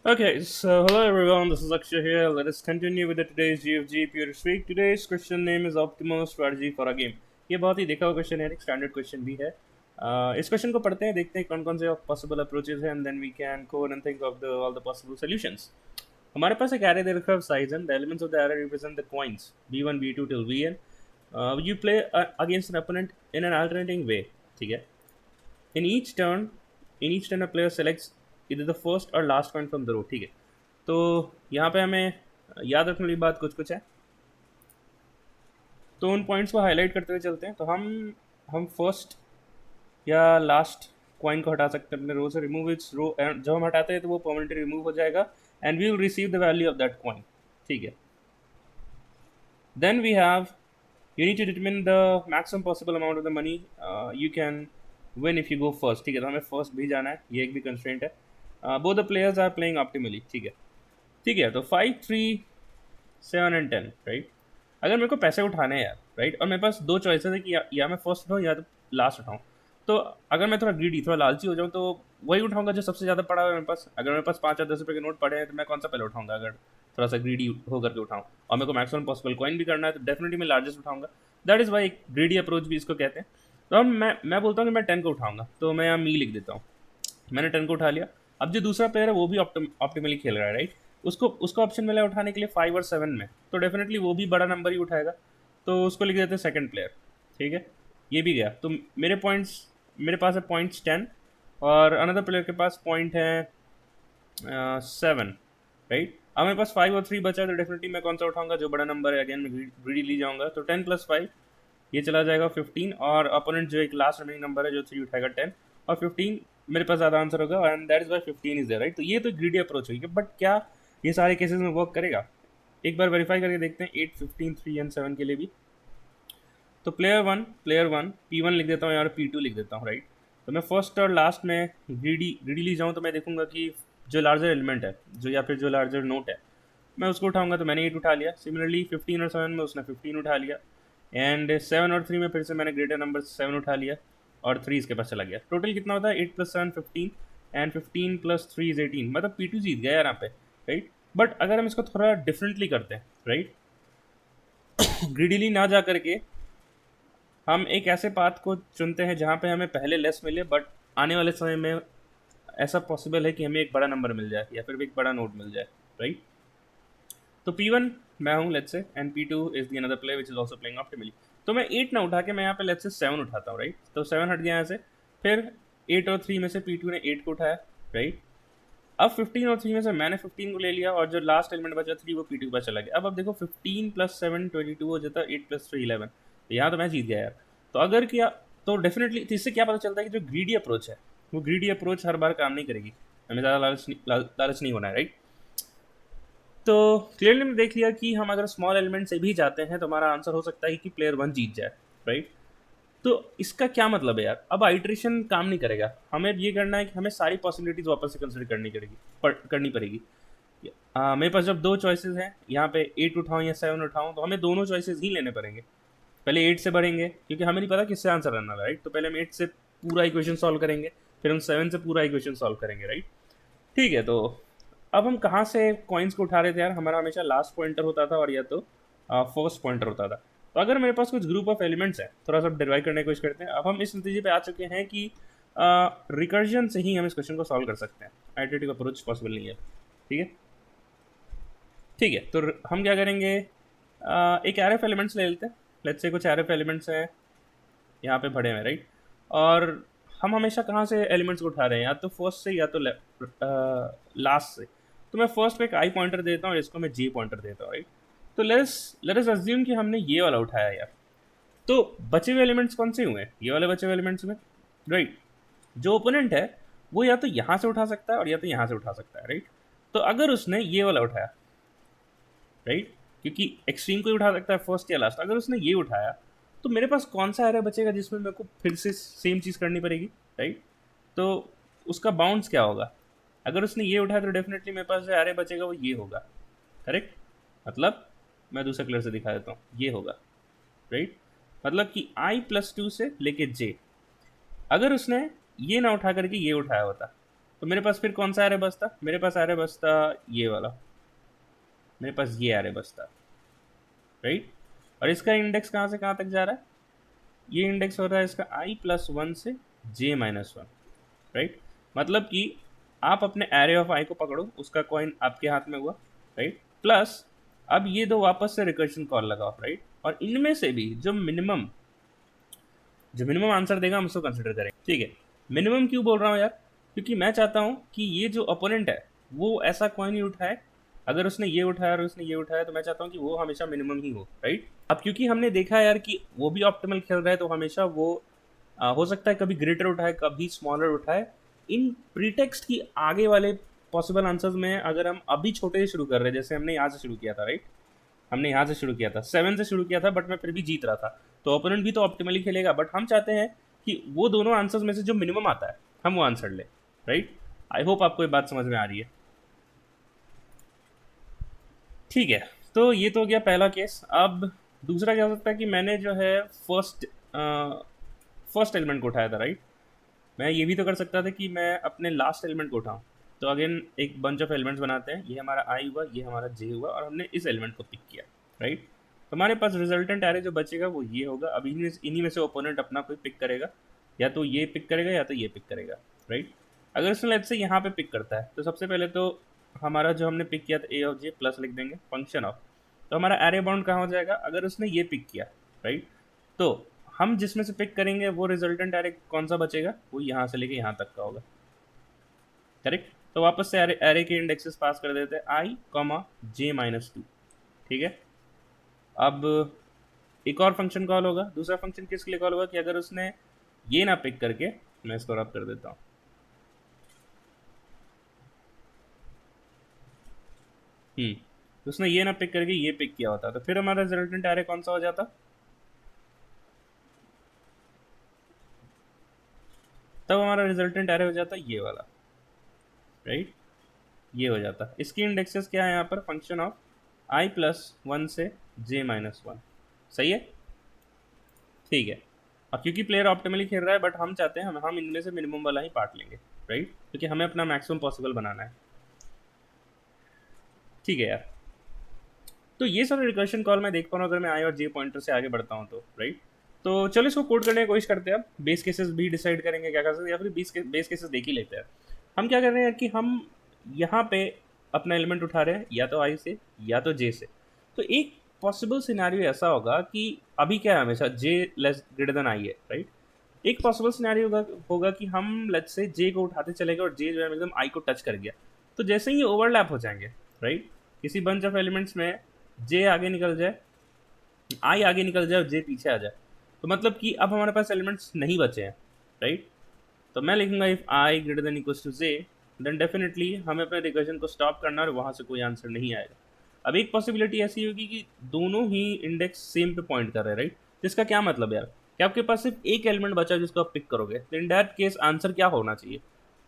Okay, so hello everyone, this is Akshay here. Let us continue with the today's GFG Purist Week. Today's question name is Optimal Strategy for a Game. ये बहुत ही देखा हुआ question है, एक standard question भी है। इस question को पढ़ते हैं, देखते हैं कौन कौन से पॉसिबल अप्रोचेस हैं, and then we can code and think of the all the possible solutions. हमारे पास एक एरे दे रखा है size and the elements of the array represent the coins B1 B2 till Vn. You play against an opponent in an alternating way. ठीक है। In each turn, in each turn a player selects either the first or last coin from the row. ठीक है। तो यहाँ पे हमें याद रखने वाली बात कुछ कुछ है, तो उन पॉइंट्स को हाईलाइट करते हुए चलते हैं। तो हम फर्स्ट या लास्ट कॉइन को हटा सकते हैं अपने रो से। रिमूव इट्स रो, जब हम हटाते हैं तो वो परमानेंटली रिमूव हो जाएगा and we will receive the value of that coin. ठीक है। Then we have you need to determine the maximum possible amount of the money you can win if you go first. ठीक है, तो हमें first भी जाना है, ये एक भी कंस्ट्रेंट है। Both the players are playing optimally. ठीक है। ठीक है, तो 5 3 7 एंड 10 राइट। अगर मेरे को पैसे उठाने हैं यार, राइट, और मेरे पास दो चॉइसेस है कि या मैं फर्स्ट उठाऊँ या तो लास्ट उठाऊँ। तो अगर मैं थोड़ा ग्रीडी, थोड़ा लालची हो जाऊँ तो वही उठाऊंगा जो सबसे ज़्यादा पड़ा हुआ है मेरे पास। अगर मेरे पास 5 या 10 रुपये के नोट पड़े हैं तो मैं कौन सा पहले उठाऊंगा? अगर थोड़ा सा ग्रीडी होकर के उठाऊँ और मेरे को मैक्सिमम पॉसिबल कॉइन भी करना है तो डेफिनेटली मैं लार्जेस्ट उठाऊंगा। दैट इज़ वाई एक ग्रीडी अप्रोच भी इसको कहते हैं। तो अब मैं बोलता हूँ कि मैं 10 को उठाऊंगा, तो मैं यहाँ मी लिख देता हूँ। मैंने 10 को उठा लिया। अब जो दूसरा प्लेयर है वो भी ऑप्टिमली खेल रहा है, राइट। उसको ऑप्शन मिला है उठाने के लिए 5 और 7 में, तो डेफिनेटली वो भी बड़ा नंबर ही उठाएगा। तो उसको लिख देते हैं सेकंड प्लेयर। ठीक है, ये भी गया। तो मेरे पास है पॉइंट्स 10 और अनदर प्लेयर के पास पॉइंट है 7, राइट। अब मेरे पास 5 और 3 बचा है, तो डेफिनेटली मैं कौन सा उठाऊंगा? जो बड़ा नंबर है। अगेन मैं ग्रीडी ली जाऊंगा, तो 10 + 5 ये चला जाएगा 15, और अपोनेंट जो एक लास्ट रिमेनिंग नंबर है जो 3 उठाएगा 10 और 15। मेरे पास ज़्यादा आंसर होगा and that is why 15 is there, right. तो ये तो ग्रीडी अप्रोच हुई, बट क्या ये सारे केसेस में वर्क करेगा? एक बार वेरीफाई करके देखते हैं 8 15 3 एंड 7 के लिए भी। तो प्लेयर वन P1 लिख देता हूँ और P2 लिख देता हूँ, राइट। तो मैं फर्स्ट और लास्ट में ग्रीडी ली जाऊँ तो मैं देखूंगा कि जो लार्जर एलिमेंट है, जो या फिर जो लार्जर नोट है, मैं उसको उठाऊंगा। तो मैंने 8 उठा लिया। सिमिलरली 15 और 7 में उसने 15 उठा लिया एंड 7 और 3 में फिर से मैंने ग्रेटर नंबर 7 उठा लिया और 3 इसके पास चला गया। टोटल कितना होता है? 8 + 7 15 एंड 15 + 3 इज 18। मतलब P2 जीत गया यार यहाँ पे, राइट। बट अगर हम इसको थोड़ा डिफरेंटली करते हैं, राइट, ग्रीडीली ना जा करके हम एक ऐसे पाथ को चुनते हैं जहाँ पे हमें पहले लेस मिले, बट आने वाले समय में ऐसा पॉसिबल है कि हमें एक बड़ा नंबर मिल जाए या फिर एक बड़ा नोट मिल जाए, राइट। तो P1 मैं हूँ let's say, and P2 is the another player which is also playing optimally. तो मैं 8 ना उठा के मैं यहाँ पे लेट्स से 7 उठाता हूँ, राइट। तो 7 हट गया यहाँ से। फिर 8 और 3 में से P2 ने 8 को उठाया, राइट। अब 15 और 3 में से मैंने 15 को ले लिया और जो लास्ट एलिमेंट बचा 3 वो P2 के पास चला गया। अब देखो 15 + 7 22 हो जाता है, 8 + 3 11। तो यहाँ तो मैं जीत गया यार। तो अगर किया तो डेफिनेटली, तो इससे क्या पता चलता है कि जो ग्रीडी अप्रोच है वो ग्रीडी अप्रोच हर बार काम नहीं करेगी। हमें ज़्यादा लालच नहीं होना है, राइट। तो क्लियरली हमने देख लिया कि हम अगर स्मॉल एलिमेंट से भी जाते हैं तो हमारा आंसर हो सकता है कि प्लेयर 1 जीत जाए, राइट। तो इसका क्या मतलब है यार? अब आइट्रेशन काम नहीं करेगा। हमें ये करना है कि हमें सारी पॉसिबिलिटीज वापस से कंसिडर करनी पड़ेगी। मेरे पास जब दो चॉइसेस हैं, यहाँ पे 8 उठाऊँ या 7 उठाऊँ, तो हमें दोनों चॉइसेस ही लेने पड़ेंगे। पहले 8 से बढ़ेंगे क्योंकि हमें नहीं पता किससे आंसर आना है, राइट। तो पहले हम 8 से पूरा इक्वेशन सॉल्व करेंगे, फिर हम 7 से पूरा इक्वेशन सॉल्व करेंगे, राइट। ठीक है। तो अब हम कहाँ से कॉइन्स को उठा रहे थे यार? हमारा हमेशा लास्ट पॉइंटर होता था और या तो फर्स्ट पॉइंटर होता था। तो अगर मेरे पास कुछ ग्रुप ऑफ एलिमेंट्स है, थोड़ा सा डिवाइड करने की कोशिश करते हैं। अब हम इस नतीजे पे आ चुके हैं कि रिकर्जन से ही हम इस क्वेश्चन को सॉल्व कर सकते हैं। आइटरेटिव अप्रोच पॉसिबल नहीं है, ठीक है। ठीक है, तो हम क्या करेंगे? एक एरे ऑफ एलिमेंट्स ले लेते हैं। लेट्स से कुछ एरे ऑफ एलिमेंट्स हैं यहाँ पे भरे हुए, राइट। और हम हमेशा कहाँ से एलिमेंट्स को उठा रहे हैं? या तो फर्स्ट से या तो लास्ट से। तो मैं फर्स्ट पे एक आई पॉइंटर देता हूँ और इसको मैं जे पॉइंटर देता हूँ, राइट। तो लेट अस अज्यूम कि हमने ये वाला उठाया यार। तो बचे हुए एलिमेंट्स कौन से हुए? ये वाले बचे हुए एलिमेंट्स में, राइट। जो ओपोनेंट है वो या तो यहाँ से उठा सकता है और या तो यहाँ से उठा सकता है, राइट। तो अगर उसने ये वाला उठाया, राइट, क्योंकि एक्सट्रीम को ही उठा सकता है फर्स्ट या लास्ट, अगर उसने ये उठाया तो मेरे पास कौन सा एरे बचेगा जिसमें मेरे को फिर से सेम चीज़ करनी पड़ेगी, राइट। तो उसका बाउंड्स क्या होगा? अगर उसने ये उठाया तो डेफिनेटली मेरे पास जो एरे बचेगा वो ये होगा, करेक्ट। मतलब मैं दूसरे कलर से दिखा देता हूँ, ये होगा, राइट। मतलब कि I + 2 से लेके J। अगर उसने ये ना उठा करके ये उठाया होता, तो मेरे पास फिर कौन सा एरे बचता, मेरे पास एरे बचता ये वाला, मेरे पास ये एरे बचता, राइट। और इसका इंडेक्स कहाँ से कहाँ तक जा रहा है, ये इंडेक्स हो रहा है इसका i+1 से j-1, राइट। मतलब कि आप अपने एरे ऑफ आई को पकड़ो, उसका कॉइन आपके हाथ में हुआ, राइट, प्लस अब ये दो वापस से रिकर्शन कॉल लगाओ, राइट। और इनमें से भी जो मिनिमम आंसर देगा हम उसको कंसिडर करेंगे, ठीक है। मिनिमम क्यों बोल रहा हूँ यार, क्योंकि मैं चाहता हूँ कि ये जो अपोनेंट है वो ऐसा कॉइन ही उठाए, अगर उसने ये उठाया और उसने ये उठाया तो मैं चाहता हूँ कि वो हमेशा मिनिमम ही हो, राइट। अब क्योंकि हमने देखा यार कि वो भी ऑप्टिमल खेल रहा है तो हमेशा वो हो सकता है कभी ग्रेटर उठाए कभी स्मॉलर उठाए। इन प्रीटेक्स्ट की आगे वाले पॉसिबल आंसर्स में अगर हम अभी छोटे से शुरू कर रहे हैं, जैसे हमने यहाँ से शुरू किया था, राइट, हमने यहाँ से शुरू किया था, 7 से शुरू किया था, बट मैं फिर भी जीत रहा था, तो ओपोनेंट भी तो ऑप्टिमली खेलेगा, बट हम चाहते हैं कि वो दोनों आंसर्स में से जो मिनिमम आता है हम वो आंसर ले, राइट। आई होप आपको ये बात समझ में आ रही है, ठीक है। तो ये तो हो गया पहला केस। अब दूसरा क्या हो सकता है कि मैंने जो है फर्स्ट एलिमेंट को उठाया था, राइट। मैं ये भी तो कर सकता था कि मैं अपने लास्ट एलिमेंट को उठाऊं। तो अगेन एक बंच ऑफ एलिमेंट्स बनाते हैं, ये हमारा आई हुआ, ये हमारा जे हुआ, और हमने इस एलिमेंट को पिक किया, राइट। तो हमारे पास रिजल्टेंट एरे जो बचेगा वो ये होगा। अब इन्हीं में से ओपोनेंट अपना कोई पिक करेगा, या तो ये पिक करेगा या तो ये पिक करेगा, राइट। अगर उसने लेट्स से यहाँ पे पिक करता है तो सबसे पहले तो हमारा जो हमने पिक किया था ए ऑफ जे प्लस लिख देंगे फंक्शन ऑफ, तो हमारा एरे बाउंड कहाँ हो जाएगा, अगर उसने ये पिक किया, राइट, तो हम जिसमें से पिक करेंगे वो रिजल्टेंट एरे कौन सा बचेगा, वो यहाँ से लेके यहाँ तक का होगा, करेक्ट। तो वापस से एरे के इंडेक्सेस पास कर देते हैं i, j-2, ठीक है। अब एक और फंक्शन कॉल होगा, दूसरा फंक्शन किसके लिए कॉल होगा कि अगर उसने ये ना पिक करके, मैं इसको रब कर देता हूँ, तो उसने ये ना पिक करके ये पिक किया होता तो फिर हमारा रिजल्टेंट एरे कौन सा हो जाता, तब हमारा रिजल्टेंट एरे हो जाता ये वाला, राइट, ये हो जाता। इसकी इंडेक्सेस क्या है यहाँ पर, फंक्शन ऑफ i+1 से j-1, सही है, ठीक है। अब क्योंकि प्लेयर ऑप्टिमली खेल रहा है, बट हम चाहते हैं हम इनमें से मिनिमम वाला ही पार्ट लेंगे, राइट, क्योंकि हमें अपना मैक्सिमम पॉसिबल बनाना है, ठीक है यार। तो ये सारे रिकर्शन कॉल मैं देख पा रहा हूँ अगर मैं आई और जे पॉइंटर से आगे बढ़ता हूँ तो, राइट। तो चलो इसको कोड करने की कोशिश करते हैं। अब बेस केसेस भी डिसाइड करेंगे क्या कर सकते हैं, या फिर बेस केसेस देख ही लेते हैं। हम क्या कर रहे हैं कि हम यहाँ पे अपना एलिमेंट उठा रहे हैं या तो आई से या तो जे से। तो एक पॉसिबल सिनेरियो ऐसा होगा कि अभी क्या है, हमेशा जे लेस ग्रेटर देन आई है, राइट। एक पॉसिबल सिनेरियो होगा कि हम लेट्स से जे को उठाते चले गए और जे जो है एकदम आई को टच कर गया, तो जैसे ही ये ओवरलैप हो जाएंगे, राइट, किसी बंच ऑफ एलिमेंट्स में जे आगे निकल जाए, आई आगे निकल जाए और जे पीछे आ जाए, तो मतलब कि अब हमारे पास एलिमेंट्स नहीं बचे हैं, राइट। तो मैं लिखूंगा if I greater than equals to J, then definitely हमें अपने रिकर्जन को स्टॉप करना और वहाँ से कोई आंसर नहीं आएगा। अब एक पॉसिबिलिटी ऐसी होगी कि दोनों ही इंडेक्स सेम पे पॉइंट कर रहे हैं, राइट। जिसका क्या मतलब यार कि आपके पास सिर्फ एक एलिमेंट बचा है जिसको आप पिक करोगे, तो इन दैट केस आंसर क्या होना चाहिए,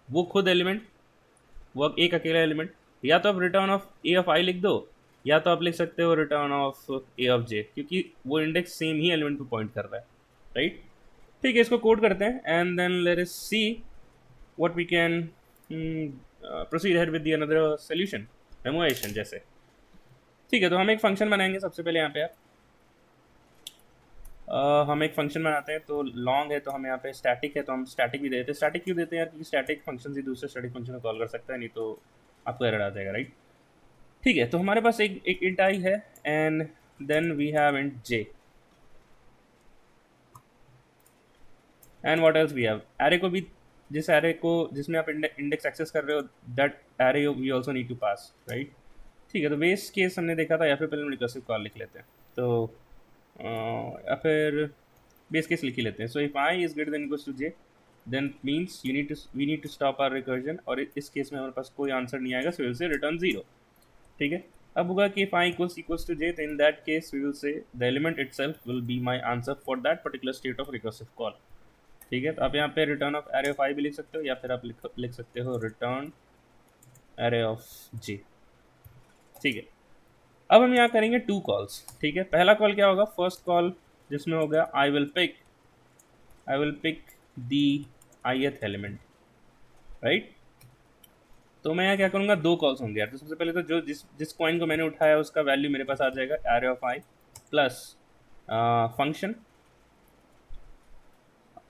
वो खुद एलिमेंट, वो एक अकेला एलिमेंट। या तो आप रिटर्न ऑफ ए ऑफ आई लिख दो, या तो आप लिख सकते हो रिटर्न ऑफ ए ऑफ जे, क्योंकि वो इंडेक्स सेम ही एलिमेंट पे पॉइंट कर रहा है, राइट। ठीक है, इसको कोड करते हैं and then let us see what we can proceed ahead with the another solution, memoization जैसे। ठीक है, तो हम एक फंक्शन बनाएंगे सबसे पहले यहाँ पे आप हम एक फंक्शन बनाते हैं। तो लॉन्ग है तो हम यहाँ पे स्टैटिक है तो हम स्टैटिक भी देते हैं। स्टैटिक क्यों देते हैं यार, क्योंकि स्टैटिक फंक्शन ही दूसरे स्टैटिक फंक्शन को कॉल कर सकता है, नहीं तो आपको एरर आ जाएगा, राइट। ठीक है, तो हमारे पास एक इंट आई है and then we have int J and what else we have, array को भी, जिस एरे को जिसमें आप इंडेक्स एक्सेस कर रहे हो that array we also need to pass, right. ठीक है, तो बेस केस हमने देखा था, या फिर पहले हम रिकर्सिव कॉल लिख लेते हैं। तो या फिर बेस केस लिख ही लेते हैं। So if I is greater than equals to J then means we need to stop our recursion, और इस केस में हमारे पास कोई आंसर नहीं आएगा, सो विल से रिटर्न 0। ठीक है, अब होगा कि if I equals to j, तो in that case we will say the element itself will be my answer for that particular state of recursive call। ठीक है, तो आप यहाँ पे रिटर्न ऑफ एरे ऑफ आई भी लिख सकते हो, या फिर आप लिख सकते हो रिटर्न एरे ऑफ जे। ठीक है, अब हम यहाँ करेंगे 2 कॉल्स। ठीक है, पहला कॉल क्या होगा, फर्स्ट कॉल जिसमें हो गया I will pick the ith element, right. तो मैं यहाँ क्या करूँगा, 2 कॉल्स होंगे यार। तो सबसे पहले तो जो जिस कॉइन को मैंने उठाया उसका वैल्यू मेरे पास आ जाएगा array of I plus function.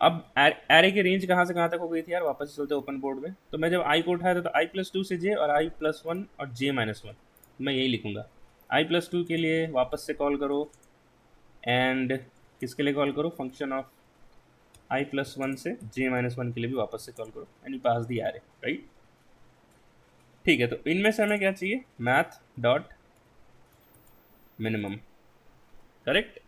अब एरे की रेंज कहाँ से कहाँ तक हो गई थी यार, वापस चलते ओपन बोर्ड में। तो मैं जब आई को उठाया था तो i+2 से j और i+1 और j-1 मैं यही लिखूंगा। i+2 के लिए वापस से कॉल करो, एंड किसके लिए कॉल करो, फंक्शन ऑफ i+1 से j-1 के लिए भी वापस से कॉल करो, and you pass the array, right. ठीक है, तो इनमें से हमें क्या चाहिए, मैथ डॉट मिनिमम, करेक्ट।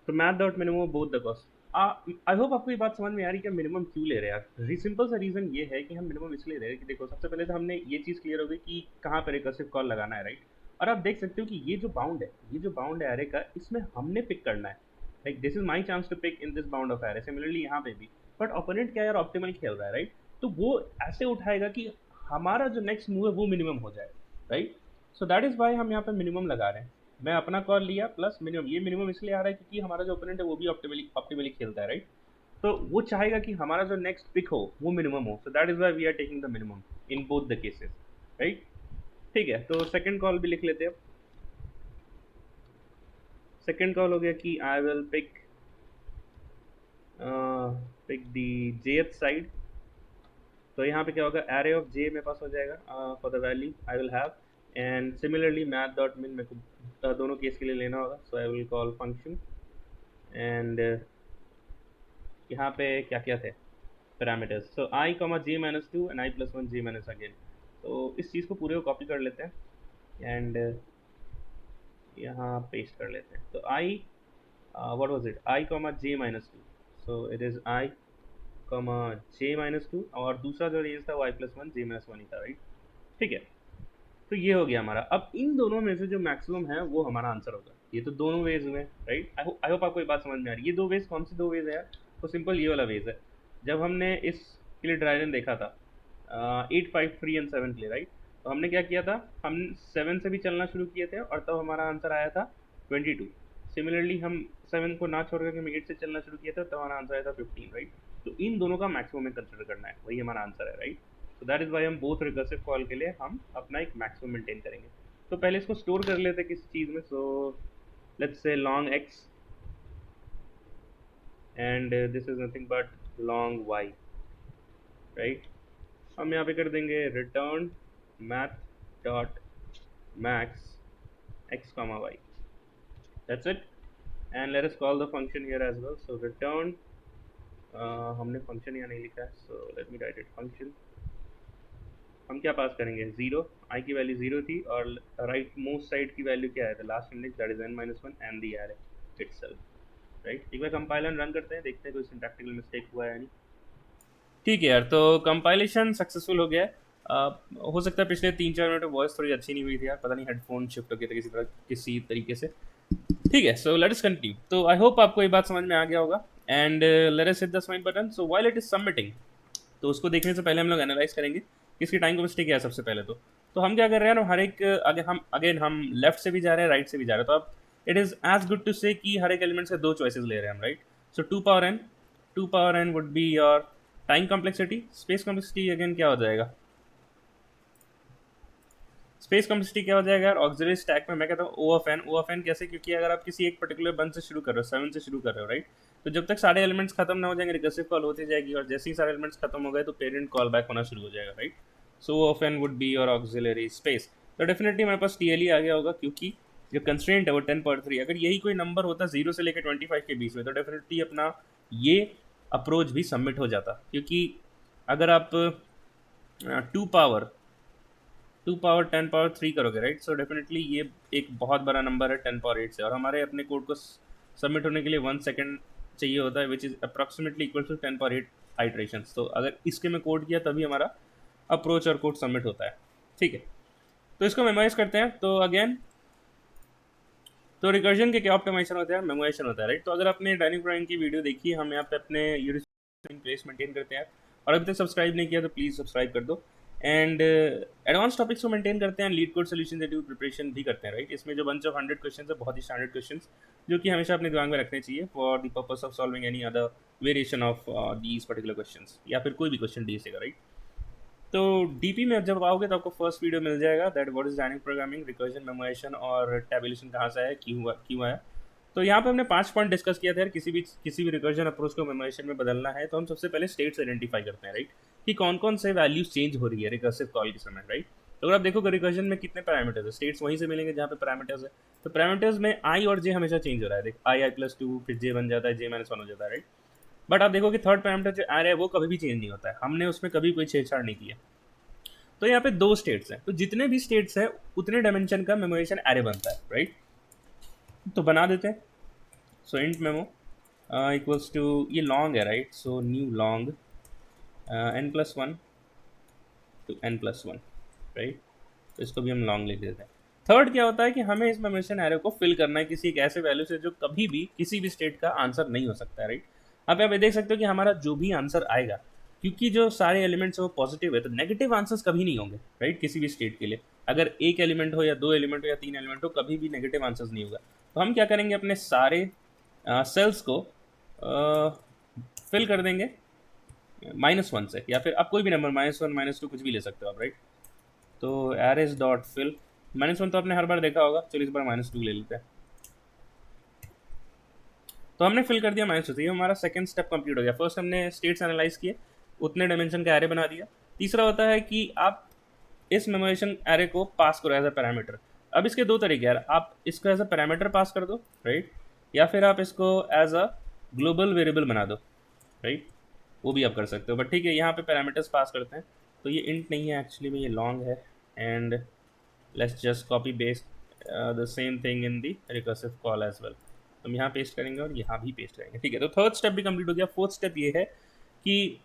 तो math dot minimum both the cost. I hope आपको ये बात समझ में आ रही है कि मिनिमम क्यों ले रहे हैं यार। सिंपल सा रीज़न ये है कि हम मिनिमम इसलिए ले रहे हैं कि देखो, सबसे पहले तो हमने ये चीज़ क्लियर हो गई कि कहाँ पर रिकर्सिव कॉल लगाना है, राइट। और आप देख सकते हो कि ये जो बाउंड है, ये जो बाउंड है एरे का, इसमें हमने पिक करना है, like this is my chance to pick in this bound of array. Similarly यहाँ पे भी, बट ओपोनेंट क्या यार, ऑप्टिमल खेल रहा है, राइट। तो वो ऐसे उठाएगा कि हमारा जो नेक्स्ट मूव है वो मिनिमम हो जाए, right. So that is why हम यहाँ पे मिनिमम लगा रहे हैं। मैं अपना कॉल लिया प्लस मिनिमम, ये मिनिमम इसलिए आ रहा है क्योंकि हमारा जो ओपोनेंट है वो भी ऑप्टिमली खेलता है, राइट। तो वो चाहेगा कि हमारा जो नेक्स्ट पिक हो वो मिनिमम हो, so that is why we are taking the minimum in both the cases, right. ठीक है, तो सेकंड कॉल भी लिख लेते हैं। सेकंड कॉल हो गया कि I will pick the jth side. तो यहाँ पे क्या होगा, एरे ऑफ j मेरे पास हो जाएगा for the value I will have, and similarly math dot min मेरे को दोनों केस के लिए लेना होगा। So I will call function, and यहाँ पे क्या क्या थे parameters, so I comma j-2 and i+1 j- again. तो इस चीज़ को पूरे को कॉपी कर लेते हैं एंड यहाँ पेस्ट कर लेते हैं। तो I what was it, I comma j-2, so it is I comma j-2, और दूसरा जो रेंज था वो i+1 j-1 ही था, राइट। ठीक है, तो ये हो गया हमारा। अब इन दोनों में से जो मैक्सिमम है वो हमारा आंसर होगा। ये तो दोनों वेज हुए, राइट। आई होप आपको ये बात समझ में आ रही है। ये दो वेज कौन सी दो वेज है यार, तो सिंपल ये वाला वेज है। जब हमने इस के लिए ड्राइलन देखा था 8, 5, 3 एंड 7 के लिए, राइट। तो हमने क्या किया था, हम 7 से भी चलना शुरू किए थे और तब हमारा आंसर आया था 22। सिमिलरली हम 7 को ना छोड़ करके हम 8 से चलना शुरू किया था, तब हमारा आंसर आया था 15, राइट। तो इन दोनों का मैक्सिमम में कंसिडर करना है, वही हमारा आंसर है, राइट। तो दैट इज वाई हम बोथ रिकर्सिव कॉल के लिए हम अपना एक मैक्सिमम मेंटेन करेंगे। तो पहले इसको स्टोर कर लेते हैं किसी चीज़ में। So let's say long X, and this is nothing but long Y, right. हम यहाँ पे कर देंगे return math dot max X comma Y, that's it. And let us call the function here as well. So return, हमने function यहाँ नहीं लिखा है, so let me write it, function. हम क्या पास करेंगे, 0, आई की वैल्यू 0 थी, और राइट मोस्ट साइड की वैल्यू क्या है, the last index that is n-1 and the array itself, right. एक बार कंपाइल एंड रन करते हैं, देखते हैं कोई सिंटैक्टिकल मिस्टेक हुआ है या नहीं। ठीक है यार, तो कंपाइलेशन सक्सेसफुल हो गया है। हो सकता है पिछले 3-4 मिनट में वॉइस थोड़ी अच्छी नहीं हुई थी यार, पता नहीं हेडफोन शिफ्ट हो गया था किसी तरीके से। ठीक है, सो लेट अस कंटिन्यू। तो आई होप आपको ये बात समझ में आ गया होगा, and let us hit the submit button. So while it is submitting, तो उसको देखने से पहले हम लोग एनालाइज करेंगे कि इसकी टाइम को मिस्टेक क्या है सबसे पहले। तो हम क्या कर रहे हैं ना, हर एक अगेन हम लेफ्ट से भी जा रहे हैं, राइट से भी जा रहे हैं। तो अब it is as good to say कि हर एक एलिमेंट से 2 चॉइसेस ले रहे हैं हम, right. So 2 power n would be your time complexity. Space complexity again क्या हो जाएगा, स्पेस कॉम्प्लेक्सिटी क्या हो जाएगा यार, ऑक्सिलरी स्टैक में मैं कहता हूँ O(n) कैसे, क्योंकि अगर आप किसी एक पर्टिकुलर बंच से शुरू कर रहे हो, 7 से शुरू कर रहे हो, राइट। तो जब तक सारे एलिमेंट्स खत्म ना हो जाएंगे रिकर्सिव कॉल होती जाएगी, और जैसे ही सारे एलिमेंट्स खत्म हो गए तो पेरेंट कॉल बैक होना शुरू हो जाएगा, right. So O(n) would be your auxiliary space. तो डेफिनेटली हमारे पास TLE आ गया होगा, क्योंकि जो कंस्ट्रेंट है वो 10 पावर 3। अगर यही कोई नंबर होता 0 से लेकर 25 के बीच में, तो डेफिनेटली अपना ये अप्रोच भी सबमिट हो जाता, क्योंकि अगर आप 2 पावर 10 पावर 3 करोगे, राइट। सो डेफिनेटली ये एक बहुत बड़ा नंबर है 10 पावर 8 से, और हमारे अपने कोड को सबमिट होने के लिए 1 सेकेंड चाहिए होता है, which is approximately equal to 10 power 8 iterations. तो अगर इसके में कोड किया तभी हमारा अप्रोच और कोड सबमिट होता है, ठीक है। तो इसको मेमोराइज करते हैं। तो अगेन, तो रिकर्जन के क्या ऑप्टिमाइजेशन होता है, मेमोराइजेशन होता है, राइट। तो अगर आपने डायनिंग प्रोग्रामिंग की वीडियो देखी, हम यहाँ पे अपने यूनिट प्लेस मेंटेन करते हैं, और अभी तक सब्सक्राइब नहीं किया तो प्लीज़ सब्सक्राइब कर दो। एंड एडवांस टॉपिक्स को मेंटेन करते हैं, leet code solution schedule preparation भी करते हैं, राइट। इसमें जो बंच ऑफ 100 क्वेश्चन है, बहुत ही स्टैंडर्ड क्वेश्चन जो कि हमेशा अपने दिमाग में रखने चाहिए for the purpose of solving any other variation of these particular question, या फिर कोई भी क्वेश्चन डी सेगा, राइट। तो डीपी में जब आओगे तो आपको फर्स्ट वीडियो मिल जाएगा, that what is dynamic programming, recursion, memorisation और टेबुलेशन कहाँ से आया, क्यों आया। तो यहाँ पे हमने 5 पॉइंट डिस्कस किया था यार। किसी भी रिकर्जन अप्रोच को मेमोराइजेशन में बदलना है तो हम सबसे पहले स्टेट्स आइडेंटिफाई करते हैं, राइट, कि कौन कौन से वैल्यूज चेंज हो रही है रिकर्सिव कॉल के समय, राइट। तो अगर आप देखोगे रिकर्जन में कितने पैरामीटर्स है, स्टेट्स वहीं से मिलेंगे जहाँ पे पैरामीटर्स है। तो पैरामीटर्स में आई और जे हमेशा चेंज हो रहा है, देख आई+2, फिर जे बन जाता है, जे-1 हो जाता है, राइट। बट आप देखो कि थर्ड पैरामीटर जो आ रहा है वो कभी भी चेंज नहीं होता है, हमने उसमें कभी कोई छेड़छाड़ नहीं किया। तो यहाँ पे 2 स्टेट्स हैं, तो जितने भी स्टेट्स हैं उतने डायमेंशन का मेमोराइजेशन एरे बनता है, राइट। तो बना देते हैं। सो इंट मेमो इक्वल्स टू, ये लॉन्ग है, right, so new long n+1 to n+1, right. तो इसको भी हम लॉन्ग लिख देते हैं। थर्ड क्या होता है कि हमें इस मेमोराइजेशन एरे को फिल करना है किसी एक ऐसे वैल्यू से जो कभी भी किसी भी स्टेट का आंसर नहीं हो सकता है, राइट। अब आप ये देख सकते हो कि हमारा जो भी आंसर आएगा, क्योंकि जो सारे एलिमेंट्स हैं वो पॉजिटिव है, तो नेगेटिव आंसर्स कभी नहीं होंगे, राइट, किसी भी स्टेट के लिए। अगर एक एलिमेंट हो या 2 एलिमेंट हो या 3 एलिमेंट हो, कभी भी नेगेटिव आंसर्स नहीं होगा। तो हम क्या करेंगे, अपने सारे सेल्स को फिल कर देंगे -1 से, या फिर आप कोई भी नंबर -1 -2 कुछ भी ले सकते हो आप, राइट। तो एरेज डॉट फिल, -1 तो आपने हर बार देखा होगा, चलिए इस बार -2 ले लेते हैं। तो हमने फिल कर दिया -2 से, ये हमारा सेकंड स्टेप कंप्लीट हो गया। फर्स्ट हमने स्टेट्स एनालाइज किए, उतने डायमेंशन का एरे बना दिया। तीसरा होता है कि आप इस मेमोराइजेशन एरे को पास करो एज अ पैरामीटर। अब इसके 2 तरीके हैं, आप इसको एज अ पैरामीटर पास कर दो, राइट, या फिर आप इसको एज अ ग्लोबल वेरिएबल बना दो, राइट, वो भी आप कर सकते हो। बट ठीक है, यहाँ पे पैरामीटर्स पास करते हैं। तो ये इंट नहीं है एक्चुअली में, ये लॉन्ग है। And let's just copy paste the same thing in the recursive call as well. हम यहाँ पेस्ट करेंगे और यहाँ भी पेस्ट करेंगे, ठीक है। तो थर्ड स्टेप भी कंप्लीट हो गया। फोर्थ स्टेप ये है कि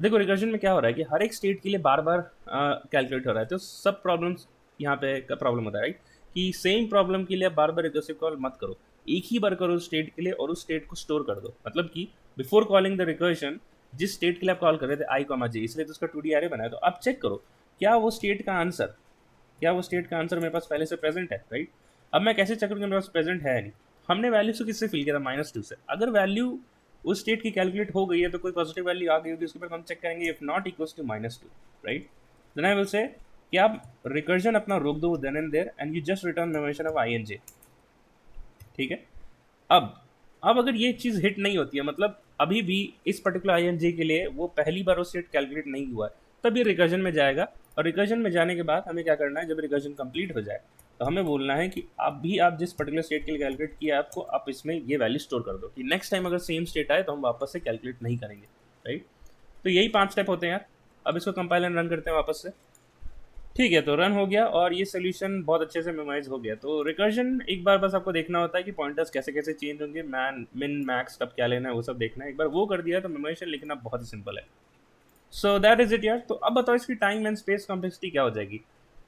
देखो रिकर्जन में क्या हो रहा है कि हर एक स्टेट के लिए बार बार कैलकुलेट हो रहा है। तो सब प्रॉब्लम्स यहाँ पे का प्रॉब्लम होता है, राइट, कि सेम प्रॉब्लम के लिए बार बार रिकर्सिव कॉल मत करो, एक ही बार करो उस स्टेट के लिए और उस स्टेट को स्टोर कर दो। मतलब कि बिफोर कॉलिंग द रिकर्जन, जिस स्टेट के लिए आप कॉल कर रहे थे i, j, इसलिए तो उसका 2D एरे बनाया। तो आप चेक करो क्या वो स्टेट का आंसर मेरे पास पहले से प्रेजेंट है, राइट। अब मैं कैसे चेक करूँ मेरे पास प्रेजेंट है नहीं। हमने वैल्यू से किससे फिल किया था, -2 से। अगर वैल्यू उस स्टेट की कैलकुलेट हो गई है तो कोई पॉजिटिव वैल्यू आ गई होगी, उसके बाद हम चेक करेंगे if not equals to -2, right. Then I will say कि आप रिकर्जन अपना रोक दो then and there and you just return memorization of INJ, ठीक है। अब अगर ये चीज़ हिट नहीं होती है, मतलब अभी भी इस पर्टिकुलर INJ के लिए वो पहली बार वो स्टेट कैलकुलेट नहीं हुआ है, तब ये रिकर्जन में जाएगा। और रिकर्जन में जाने के बाद हमें क्या करना है, जब रिकर्जन कंप्लीट हो जाए तो हमें बोलना है कि आप जिस पर्टिकुलर स्टेट के लिए कैलकुलेट किया आपको, आप इसमें ये वैल्यू स्टोर कर दो कि नेक्स्ट टाइम अगर सेम स्टेट आए तो हम वापस से कैलकुलेट नहीं करेंगे, राइट। तो यही 5 स्टेप होते हैं यार। अब इसको कंपाइल एंड रन करते हैं वापस से, ठीक है। तो रन हो गया और ये सोल्यूशन बहुत अच्छे से मेमोराइज हो गया। तो रिकर्जन एक बार बस आपको देखना होता है कि पॉइंटर्स कैसे कैसे चेंज होंगे, मिन मैक्स कब क्या लेना है वो सब देखना है। एक बार वो कर दिया तो मेमोराइजेशन लिखना बहुत ही सिंपल है। सो दैट इज इट यार। तो अब बताओ इसकी टाइम एंड स्पेस कॉम्प्लेक्सिटी क्या हो जाएगी।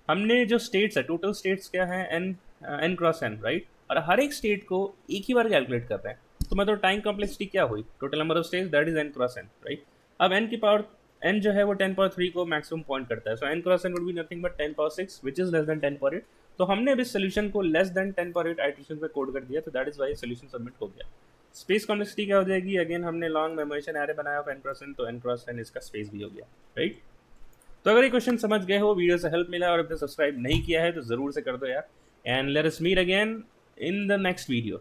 हमने जो स्टेट्स है, टोटल स्टेट्स क्या है, n×n, राइट, और हर एक स्टेट को एक ही बार कैलकुलेट कर रहे हैं। तो मतलब टाइम कॉम्प्लेक्सिटी क्या हुई, total number of states that is n×n, right. अब n की पावर n जो है वो 10^3 को मैक्सिमम पॉइंट करता है। So n×n would be nothing but 10^6 which is less than 10^8। तो हमने अभी सोल्यूशन को लेस देन 10^8 आइटरेशन पे कोड कर दिया, तो that is why solution submit हो गया। स्पेस कॉम्प्लेक्सिटी क्या हो जाएगी, अगेन हमने लॉन्ग मेमोराइजेशन एरे बनाया n×n, तो n×n इसका स्पेस भी हो गया, राइट। तो अगर ये क्वेश्चन समझ गए हो, वीडियो से हेल्प मिला और अभी तक सब्सक्राइब नहीं किया है तो जरूर से कर दो यार। And let us meet again in the next video.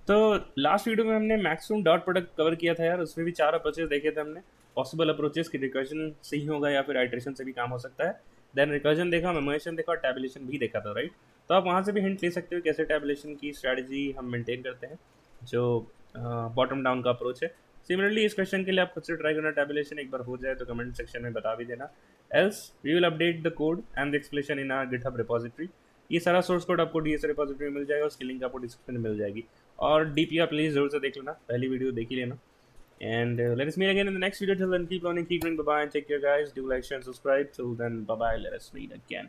तो लास्ट वीडियो में हमने मैक्सिमम डॉट प्रोडक्ट कवर किया था यार, उसमें भी 4 अप्रोचेस देखे थे हमने। पॉसिबल अप्रोचेस की रिकर्जन सही होगा या फिर आइटरेशन से भी काम हो सकता है। देन रिकर्जन देखा, मेमोराइजेशन देखा और टैबुलेशन भी देखा था, राइट। तो आप वहाँ से भी हिंट ले सकते हो कैसे टैबुलेशन की स्ट्रैटेजी हम मेंटेन करते हैं, जो बॉटम डाउन का अप्रोच है। सिमिलरली इस क्वेश्चन के लिए आप खुद से ट्राई करना टैबुलेशन, एक बार हो जाए तो कमेंट सेक्शन में बता भी देना। Else we will update the code and the explanation in our GitHub repository. ये सारा सोर्स कोड आपको डीएस रिपोजिटरी में मिल जाएगा, उसकी लिंक आपको डिस्क्रिप्शन में मिल जाएगी। और डीपीआर प्लीज जरूर से देख लेना, पहली वीडियो देख ही लेना। And let us meet again in the next video. Till then, keep learning, keep doing. Bye bye, and take care, guys. Do like, share, and subscribe. Till then, bye bye. Let us meet again.